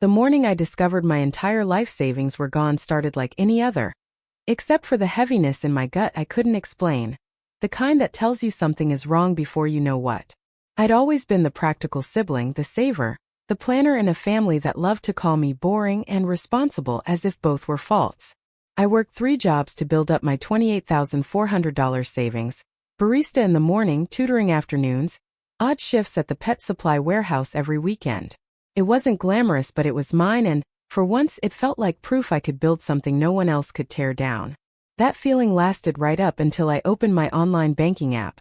The morning I discovered my entire life savings were gone started like any other. Except for the heaviness in my gut I couldn't explain. The kind that tells you something is wrong before you know what. I'd always been the practical sibling, the saver, the planner in a family that loved to call me boring and responsible as if both were faults. I worked 3 jobs to build up my $28,400 savings, barista in the morning, tutoring afternoons, odd shifts at the pet supply warehouse every weekend. It wasn't glamorous, but it was mine, and, for once, it felt like proof I could build something no one else could tear down. That feeling lasted right up until I opened my online banking app,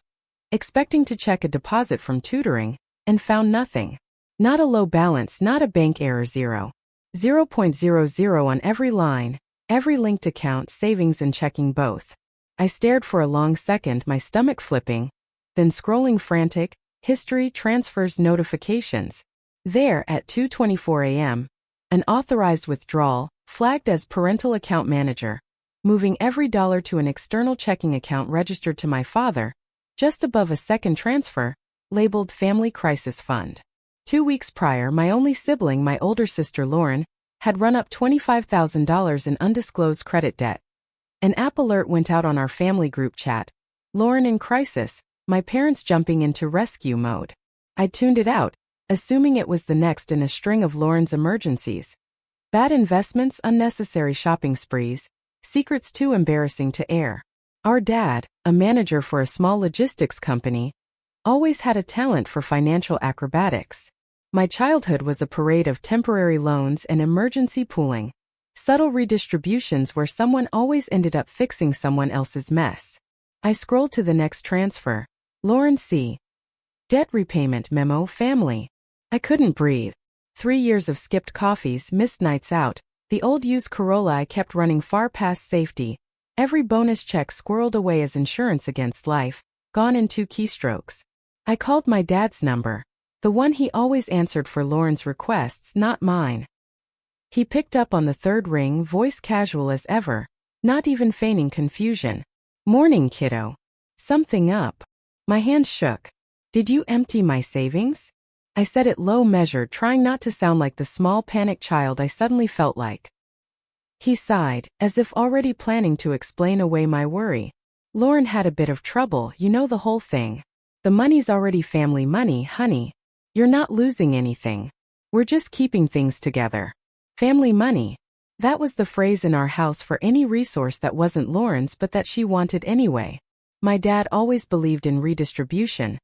expecting to check a deposit from tutoring, and found nothing. Not a low balance, not a bank error, 0.00 on every line, every linked account, savings and checking both. I stared for a long second, my stomach flipping, then scrolling frantic, history, transfers, notifications. There, at 2:24 a.m., an authorized withdrawal, flagged as parental account manager, moving every dollar to an external checking account registered to my father, just above a second transfer, labeled Family Crisis Fund. 2 weeks prior, my only sibling, my older sister Lauren, had run up $25,000 in undisclosed credit debt. An app alert went out on our family group chat. Lauren in crisis, my parents jumping into rescue mode. I tuned it out, assuming it was the next in a string of Lauren's emergencies. Bad investments, unnecessary shopping sprees, secrets too embarrassing to air. Our dad, a manager for a small logistics company, always had a talent for financial acrobatics. My childhood was a parade of temporary loans and emergency pooling, subtle redistributions where someone always ended up fixing someone else's mess. I scrolled to the next transfer. Lauren C. Debt repayment memo, family. I couldn't breathe. 3 years of skipped coffees, missed nights out, the old used Corolla I kept running far past safety, every bonus check squirreled away as insurance against life, gone in 2 keystrokes. I called my dad's number, the one he always answered for Lauren's requests, not mine. He picked up on the 3rd ring, voice casual as ever, not even feigning confusion. Morning, kiddo. Something up? My hands shook. Did you empty my savings? I said it low measured, trying not to sound like the small panicked child I suddenly felt like. He sighed, as if already planning to explain away my worry. Lauren had a bit of trouble, you know the whole thing. The money's already family money, honey. You're not losing anything. We're just keeping things together. Family money. That was the phrase in our house for any resource that wasn't Lauren's but that she wanted anyway. My dad always believed in redistribution,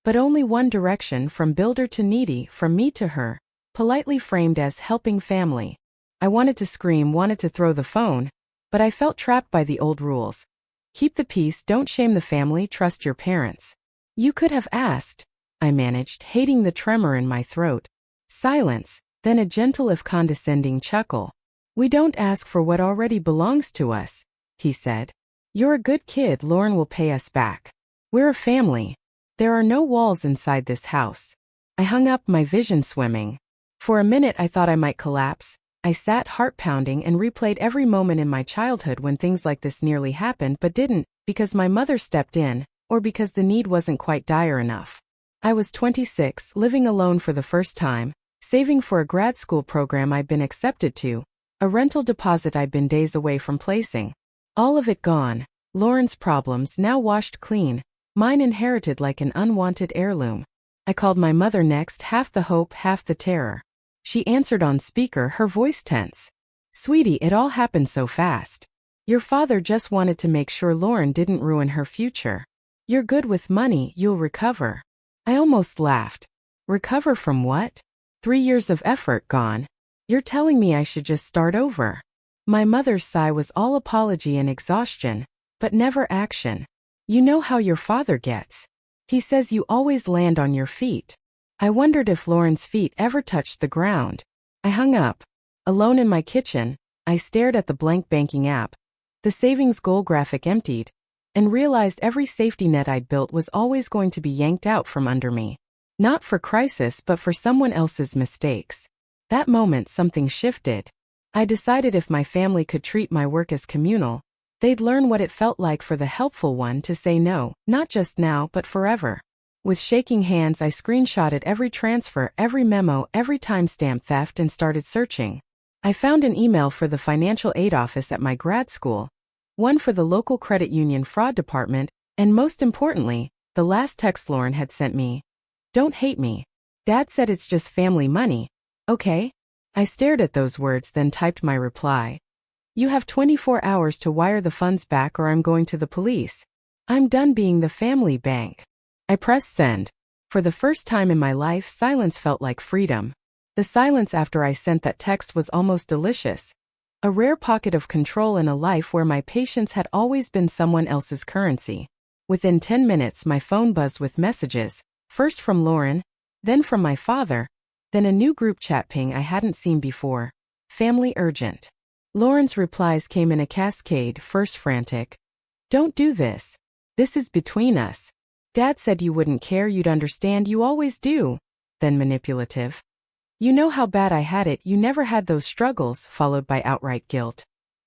but only one direction, from builder to needy, from me to her, politely framed as helping family. I wanted to scream, wanted to throw the phone, but I felt trapped by the old rules. Keep the peace, don't shame the family, trust your parents. You could have asked, I managed, hating the tremor in my throat. Silence, then a gentle if condescending chuckle. We don't ask for what already belongs to us, he said. You're a good kid, Lauren will pay us back. We're a family. There are no walls inside this house. I hung up, my vision swimming. For a minute I thought I might collapse. I sat heart pounding and replayed every moment in my childhood when things like this nearly happened but didn't, because my mother stepped in, or because the need wasn't quite dire enough. I was 26, living alone for the first time, saving for a grad school program I'd been accepted to, a rental deposit I'd been days away from placing. All of it gone. Lauren's problems now washed clean, mine inherited like an unwanted heirloom. I called my mother next, half the hope, half the terror. She answered on speaker, her voice tense. Sweetie, it all happened so fast. Your father just wanted to make sure Lauren didn't ruin her future. You're good with money, you'll recover. I almost laughed. Recover from what? 3 years of effort gone. You're telling me I should just start over. My mother's sigh was all apology and exhaustion, but never action. You know how your father gets. He says you always land on your feet. I wondered if Lauren's feet ever touched the ground. I hung up. Alone in my kitchen, I stared at the blank banking app. The savings goal graphic emptied, and realized every safety net I'd built was always going to be yanked out from under me. Not for crisis but for someone else's mistakes. That moment something shifted. I decided if my family could treat my work as communal, they'd learn what it felt like for the helpful one to say no, not just now but forever. With shaking hands, I screenshotted every transfer, every memo, every timestamp theft and started searching. I found an email for the financial aid office at my grad school, one for the local credit union fraud department, and most importantly, the last text Lauren had sent me. Don't hate me. Dad said it's just family money. Okay? I stared at those words, then typed my reply. You have 24 hours to wire the funds back or I'm going to the police. I'm done being the family bank. I pressed send. For the first time in my life, silence felt like freedom. The silence after I sent that text was almost delicious. A rare pocket of control in a life where my patience had always been someone else's currency. Within 10 minutes, my phone buzzed with messages, first from Lauren, then from my father, then a new group chat ping I hadn't seen before. Family urgent. Lauren's replies came in a cascade, first frantic. Don't do this. This is between us. Dad said you wouldn't care, you'd understand, you always do. Then manipulative. You know how bad I had it, you never had those struggles, followed by outright guilt.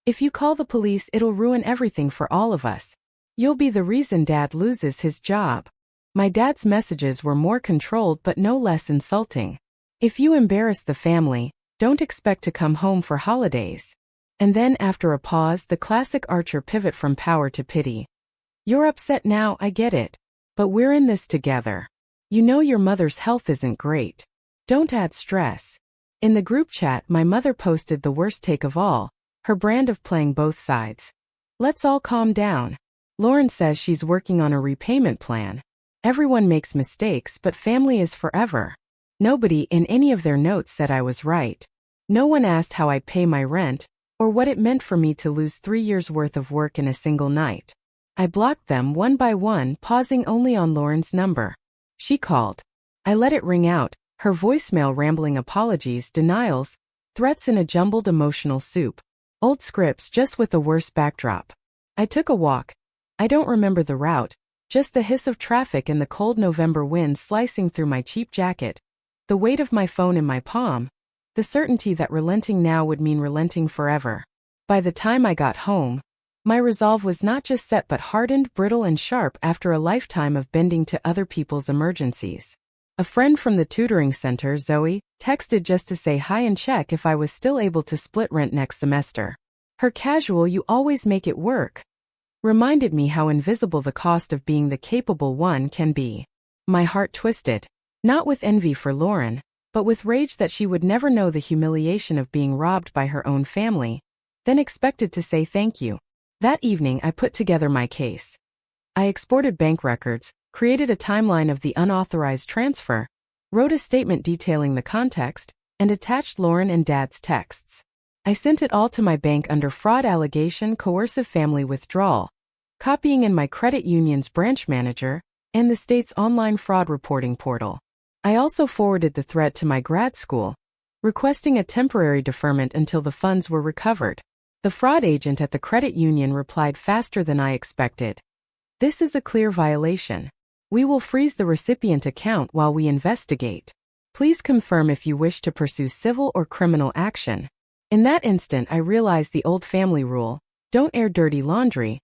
If you call the police, it'll ruin everything for all of us. You'll be the reason Dad loses his job. My dad's messages were more controlled but no less insulting. If you embarrass the family, don't expect to come home for holidays. And then after a pause, the classic Archer pivot from power to pity. You're upset now, I get it. But we're in this together. You know your mother's health isn't great. Don't add stress. In the group chat, my mother posted the worst take of all, her brand of playing both sides. Let's all calm down. Lauren says she's working on a repayment plan. Everyone makes mistakes, but family is forever. Nobody in any of their notes said I was right. No one asked how I pay my rent, or what it meant for me to lose 3 years' worth of work in a single night. I blocked them one by one, pausing only on Lauren's number. She called. I let it ring out, her voicemail rambling apologies, denials, threats in a jumbled emotional soup. Old scripts just with a worse backdrop. I took a walk. I don't remember the route, just the hiss of traffic and the cold November wind slicing through my cheap jacket, the weight of my phone in my palm, the certainty that relenting now would mean relenting forever. By the time I got home, my resolve was not just set but hardened, brittle and sharp after a lifetime of bending to other people's emergencies. A friend from the tutoring center, Zoe, texted just to say hi and check if I was still able to split rent next semester. Her casual "you always make it work" reminded me how invisible the cost of being the capable one can be. My heart twisted, not with envy for Lauren, but with rage that she would never know the humiliation of being robbed by her own family, then expected to say thank you. That evening I put together my case. I exported bank records, created a timeline of the unauthorized transfer, wrote a statement detailing the context, and attached Lauren and Dad's texts. I sent it all to my bank under fraud allegation, coercive family withdrawal, copying in my credit union's branch manager, and the state's online fraud reporting portal. I also forwarded the threat to my grad school, requesting a temporary deferment until the funds were recovered. The fraud agent at the credit union replied faster than I expected. This is a clear violation. We will freeze the recipient account while we investigate. Please confirm if you wish to pursue civil or criminal action. In that instant, I realized the old family rule, don't air dirty laundry,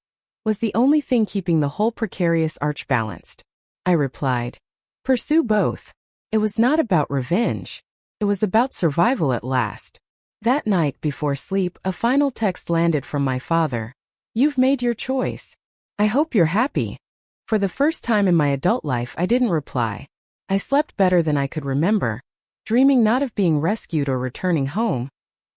was the only thing keeping the whole precarious arch balanced. I replied, pursue both. It was not about revenge. It was about survival at last. That night before sleep, a final text landed from my father. You've made your choice. I hope you're happy. For the first time in my adult life, I didn't reply. I slept better than I could remember, dreaming not of being rescued or returning home,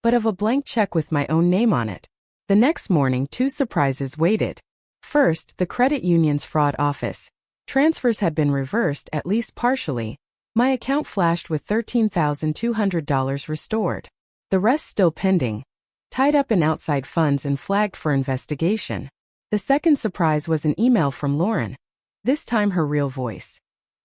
but of a blank check with my own name on it. The next morning, 2 surprises waited. First, the credit union's fraud office. Transfers had been reversed, at least partially. My account flashed with $13,200 restored. The rest still pending, tied up in outside funds and flagged for investigation. The second surprise was an email from Lauren. This time her real voice.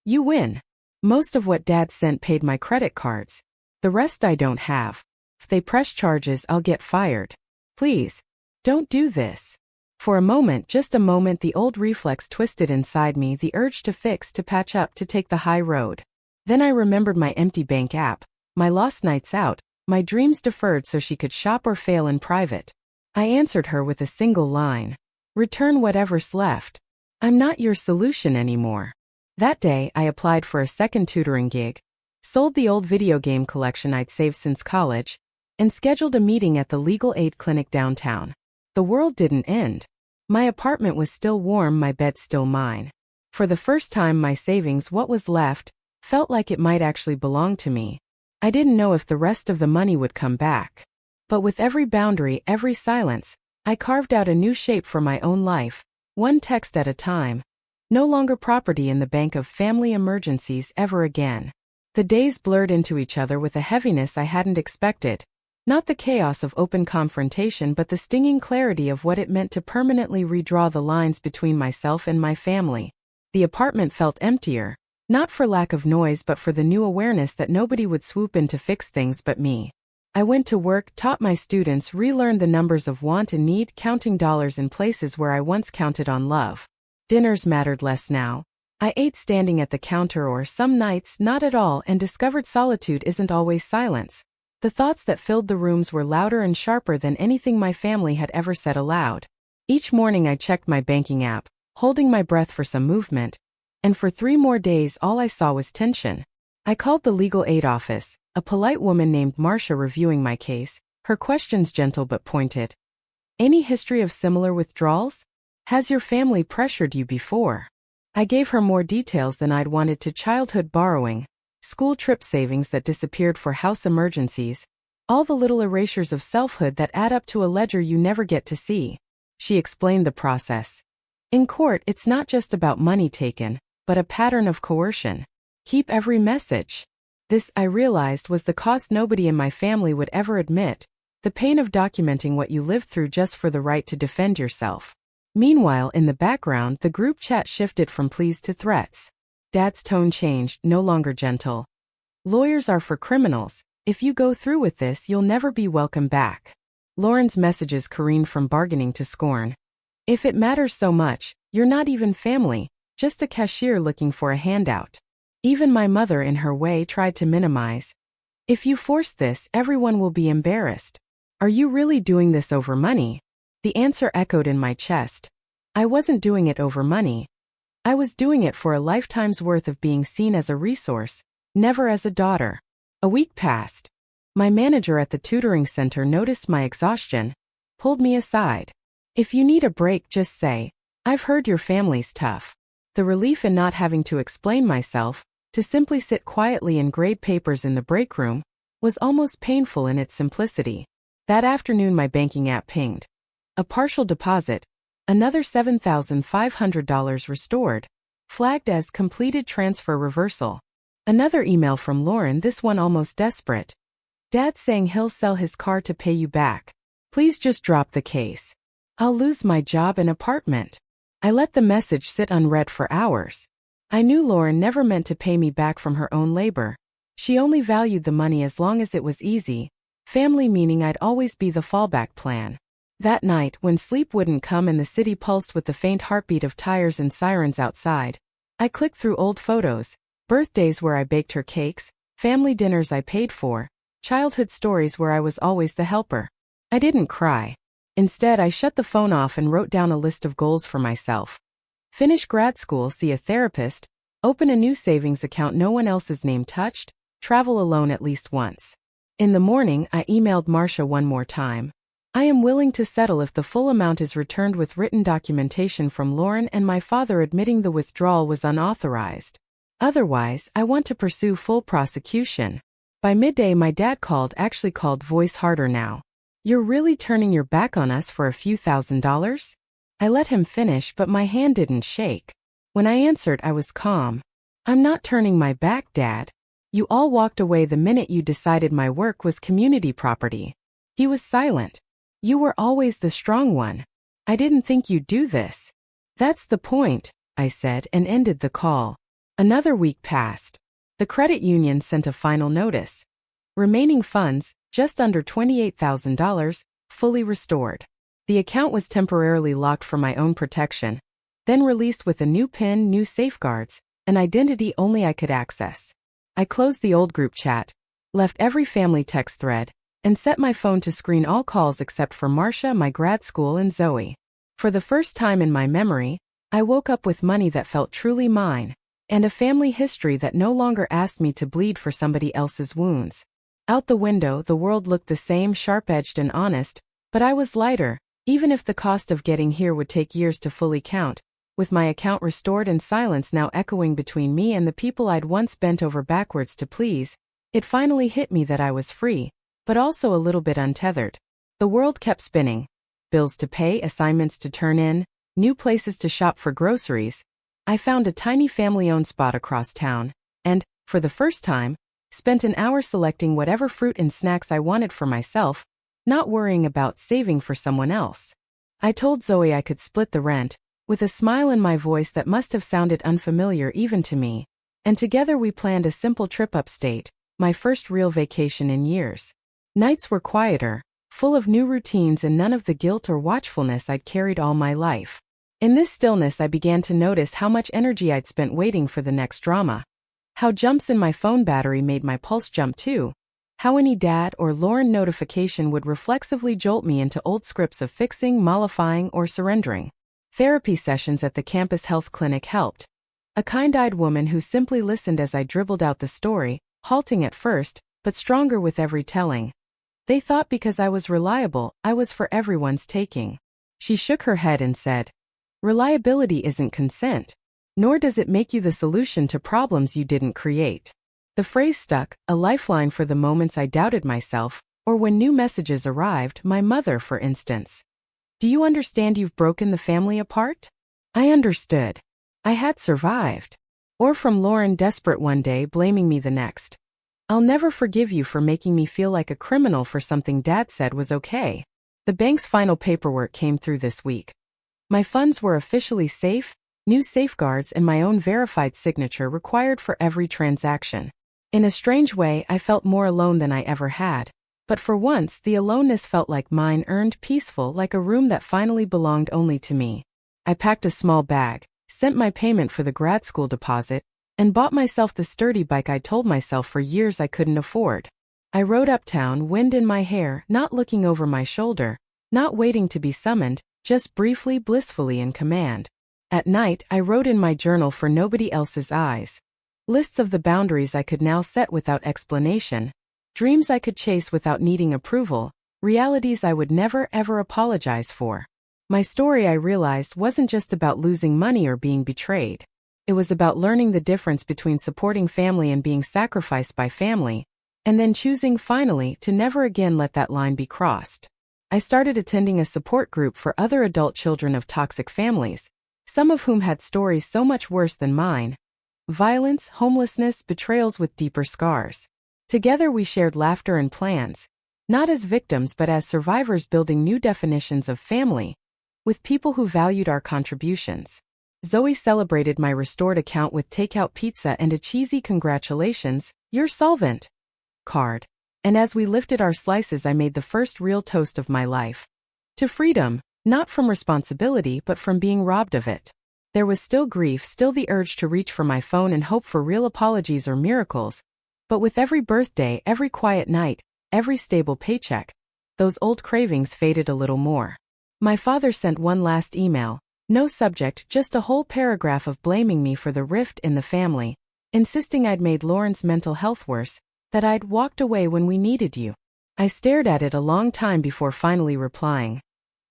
You win. Most of what Dad sent paid my credit cards. The rest I don't have. If they press charges, I'll get fired. Please, don't do this. For a moment, just a moment, the old reflex twisted inside me, the urge to fix, to patch up, to take the high road. Then I remembered my empty bank app, my lost nights out, my dreams deferred so she could shop or fail in private. I answered her with a single line. Return whatever's left. I'm not your solution anymore. That day, I applied for a second tutoring gig, sold the old video game collection I'd saved since college, and scheduled a meeting at the legal aid clinic downtown. The world didn't end. My apartment was still warm, my bed still mine. For the first time, my savings, what was left, felt like it might actually belong to me. I didn't know if the rest of the money would come back. But with every boundary, every silence, I carved out a new shape for my own life, one text at a time. No longer property in the bank of family emergencies ever again. The days blurred into each other with a heaviness I hadn't expected. Not the chaos of open confrontation, but the stinging clarity of what it meant to permanently redraw the lines between myself and my family. The apartment felt emptier, not for lack of noise but for the new awareness that nobody would swoop in to fix things but me. I went to work, taught my students, relearned the numbers of want and need, counting dollars in places where I once counted on love. Dinners mattered less now. I ate standing at the counter or, some nights, not at all, and discovered solitude isn't always silence. The thoughts that filled the rooms were louder and sharper than anything my family had ever said aloud. Each morning I checked my banking app, holding my breath for some movement, and for 3 more days all I saw was tension. I called the legal aid office, a polite woman named Marcia reviewing my case, her questions gentle but pointed. Any history of similar withdrawals? Has your family pressured you before? I gave her more details than I'd wanted to: childhood borrowing, school trip savings that disappeared for house emergencies, all the little erasures of selfhood that add up to a ledger you never get to see. She explained the process. In court, it's not just about money taken, but a pattern of coercion. Keep every message. This, I realized, was the cost nobody in my family would ever admit, the pain of documenting what you lived through just for the right to defend yourself. Meanwhile, in the background, the group chat shifted from pleas to threats. Dad's tone changed, no longer gentle. Lawyers are for criminals. If you go through with this, you'll never be welcome back. Lauren's messages careened from bargaining to scorn. If it matters so much, you're not even family, just a cashier looking for a handout. Even my mother, in her way, tried to minimize. If you force this, everyone will be embarrassed. Are you really doing this over money? The answer echoed in my chest. I wasn't doing it over money. I was doing it for a lifetime's worth of being seen as a resource, never as a daughter. A week passed. My manager at the tutoring center noticed my exhaustion, pulled me aside. If you need a break, just say, I've heard your family's tough. The relief in not having to explain myself, to simply sit quietly and grade papers in the break room, was almost painful in its simplicity. That afternoon my banking app pinged. A partial deposit, another $7,500 restored, flagged as completed transfer reversal. Another email from Lauren, this one almost desperate. Dad's saying he'll sell his car to pay you back. Please just drop the case. I'll lose my job and apartment. I let the message sit unread for hours. I knew Lauren never meant to pay me back from her own labor. She only valued the money as long as it was easy, family meaning I'd always be the fallback plan. That night, when sleep wouldn't come and the city pulsed with the faint heartbeat of tires and sirens outside, I clicked through old photos, birthdays where I baked her cakes, family dinners I paid for, childhood stories where I was always the helper. I didn't cry. Instead, I shut the phone off and wrote down a list of goals for myself. Finish grad school, see a therapist, open a new savings account no one else's name touched, travel alone at least once. In the morning, I emailed Marcia one more time. I am willing to settle if the full amount is returned with written documentation from Lauren and my father admitting the withdrawal was unauthorized. Otherwise, I want to pursue full prosecution. By midday my dad called, voice harder now. You're really turning your back on us for a few $1,000s? I let him finish, but my hand didn't shake. When I answered, I was calm. I'm not turning my back, Dad. You all walked away the minute you decided my work was community property. He was silent. You were always the strong one. I didn't think you'd do this. That's the point, I said and ended the call. Another week passed. The credit union sent a final notice. Remaining funds, just under $28,000, fully restored. The account was temporarily locked for my own protection, then released with a new PIN, new safeguards, an identity only I could access. I closed the old group chat, left every family text thread, and set my phone to screen all calls except for Marcia, my grad school, and Zoe. For the first time in my memory, I woke up with money that felt truly mine. and a family history that no longer asked me to bleed for somebody else's wounds. Out the window, the world looked the same, sharp-edged and honest, but I was lighter, even if the cost of getting here would take years to fully count. With my account restored and silence now echoing between me and the people I'd once bent over backwards to please, it finally hit me that I was free, but also a little bit untethered. The world kept spinning. Bills to pay, assignments to turn in, new places to shop for groceries. I found a tiny family-owned spot across town, and, for the first time, spent an hour selecting whatever fruit and snacks I wanted for myself, not worrying about saving for someone else. I told Zoe I could split the rent, with a smile in my voice that must have sounded unfamiliar even to me, and together we planned a simple trip upstate, my first real vacation in years. Nights were quieter, full of new routines and none of the guilt or watchfulness I'd carried all my life. In this stillness I began to notice how much energy I'd spent waiting for the next drama. How jumps in my phone battery made my pulse jump too. How any dad or Lauren notification would reflexively jolt me into old scripts of fixing, mollifying, or surrendering. Therapy sessions at the campus health clinic helped. A kind-eyed woman who simply listened as I dribbled out the story, halting at first, but stronger with every telling. They thought because I was reliable, I was for everyone's taking. She shook her head and said, "Reliability isn't consent. Nor does it make you the solution to problems you didn't create." The phrase stuck, a lifeline for the moments I doubted myself, or when new messages arrived, my mother for instance. "Do you understand you've broken the family apart?" I understood. I had survived. Or from Lauren, desperate one day, blaming me the next. "I'll never forgive you for making me feel like a criminal for something Dad said was okay." The bank's final paperwork came through this week. My funds were officially safe, new safeguards and my own verified signature required for every transaction. In a strange way, I felt more alone than I ever had. But for once, the aloneness felt like mine, earned, peaceful, like a room that finally belonged only to me. I packed a small bag, sent my payment for the grad school deposit, and bought myself the sturdy bike I told myself for years I couldn't afford. I rode uptown, wind in my hair, not looking over my shoulder, not waiting to be summoned, just briefly, blissfully in command. At night, I wrote in my journal for nobody else's eyes. Lists of the boundaries I could now set without explanation, dreams I could chase without needing approval, realities I would never ever apologize for. My story, I realized, wasn't just about losing money or being betrayed. It was about learning the difference between supporting family and being sacrificed by family, and then choosing finally to never again let that line be crossed. I started attending a support group for other adult children of toxic families, some of whom had stories so much worse than mine. Violence, homelessness, betrayals with deeper scars. Together we shared laughter and plans, not as victims but as survivors building new definitions of family, with people who valued our contributions. Zoe celebrated my restored account with takeout pizza and a cheesy "Congratulations, you're solvent" card. And as we lifted our slices, I made the first real toast of my life. To freedom, not from responsibility but from being robbed of it. There was still grief, still the urge to reach for my phone and hope for real apologies or miracles. But with every birthday, every quiet night, every stable paycheck, those old cravings faded a little more. My father sent one last email, no subject, just a whole paragraph of blaming me for the rift in the family, insisting I'd made Lauren's mental health worse, that I'd walked away when we needed you. I stared at it a long time before finally replying.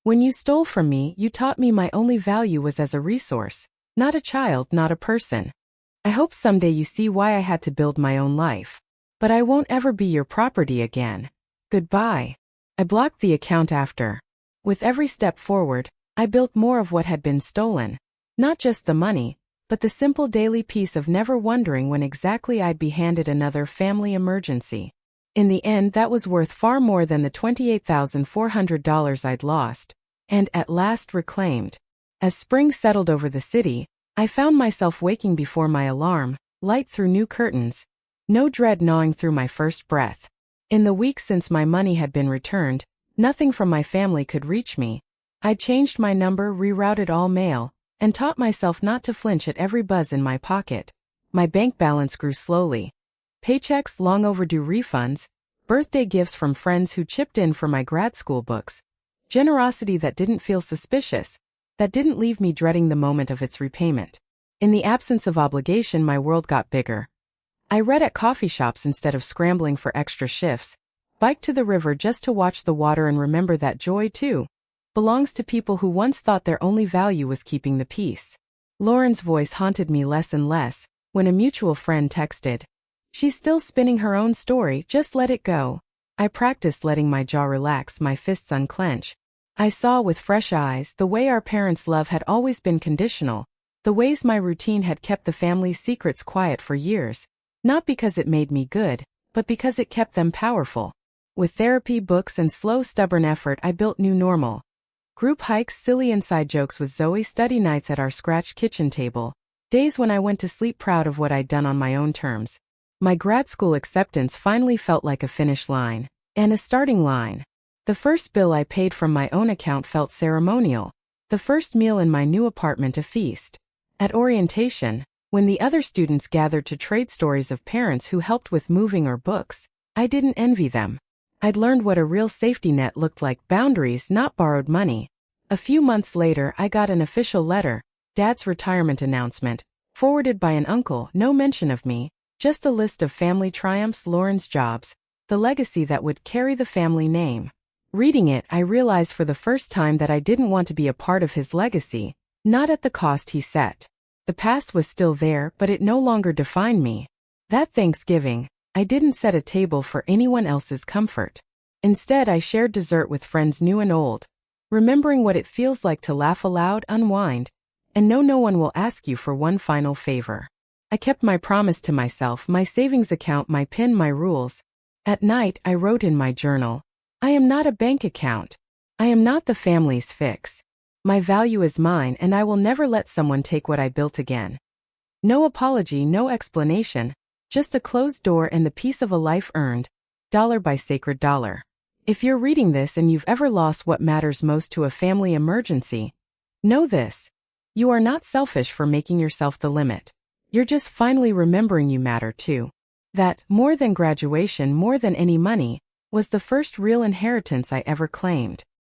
"When you stole from me, you taught me my only value was as a resource, not a child, not a person. I hope someday you see why I had to build my own life. But I won't ever be your property again. Goodbye." I blocked the account after. With every step forward, I built more of what had been stolen. Not just the money, but the simple daily peace of never wondering when exactly I'd be handed another family emergency. In the end, that was worth far more than the $28,400 I'd lost, and at last reclaimed. As spring settled over the city, I found myself waking before my alarm, light through new curtains, no dread gnawing through my first breath. In the weeks since my money had been returned, nothing from my family could reach me. I'd changed my number, rerouted all mail, and taught myself not to flinch at every buzz in my pocket. My bank balance grew slowly. Paychecks, long overdue refunds, birthday gifts from friends who chipped in for my grad school books. Generosity that didn't feel suspicious, that didn't leave me dreading the moment of its repayment. In the absence of obligation, my world got bigger. I read at coffee shops instead of scrambling for extra shifts, biked to the river just to watch the water and remember that joy, too, belongs to people who once thought their only value was keeping the peace. Lauren's voice haunted me less and less when a mutual friend texted, "She's still spinning her own story, just let it go." I practiced letting my jaw relax, my fists unclench. I saw with fresh eyes the way our parents' love had always been conditional, the ways my routine had kept the family's secrets quiet for years, not because it made me good, but because it kept them powerful. With therapy, books, and slow, stubborn effort, I built new normal. Group hikes, silly inside jokes with Zoe, study nights at our scratch kitchen table, days when I went to sleep proud of what I'd done on my own terms. My grad school acceptance finally felt like a finish line, and a starting line. The first bill I paid from my own account felt ceremonial, the first meal in my new apartment a feast. At orientation, when the other students gathered to trade stories of parents who helped with moving or books, I didn't envy them. I'd learned what a real safety net looked like, boundaries, not borrowed money. A few months later, I got an official letter, Dad's retirement announcement, forwarded by an uncle, no mention of me, just a list of family triumphs, Lauren's jobs, the legacy that would carry the family name. Reading it, I realized for the first time that I didn't want to be a part of his legacy, not at the cost he set. The past was still there, but it no longer defined me. That Thanksgiving, I didn't set a table for anyone else's comfort. Instead, I shared dessert with friends new and old, remembering what it feels like to laugh aloud, unwind, and know no one will ask you for one final favor. I kept my promise to myself, my savings account, my PIN, my rules. At night, I wrote in my journal, "I am not a bank account. I am not the family's fix. My value is mine, and I will never let someone take what I built again." No apology, no explanation, just a closed door and the peace of a life earned, dollar by sacred dollar. If you're reading this and you've ever lost what matters most to a family emergency, know this. You are not selfish for making yourself the limit. You're just finally remembering you matter too. That, more than graduation, more than any money, was the first real inheritance I ever claimed.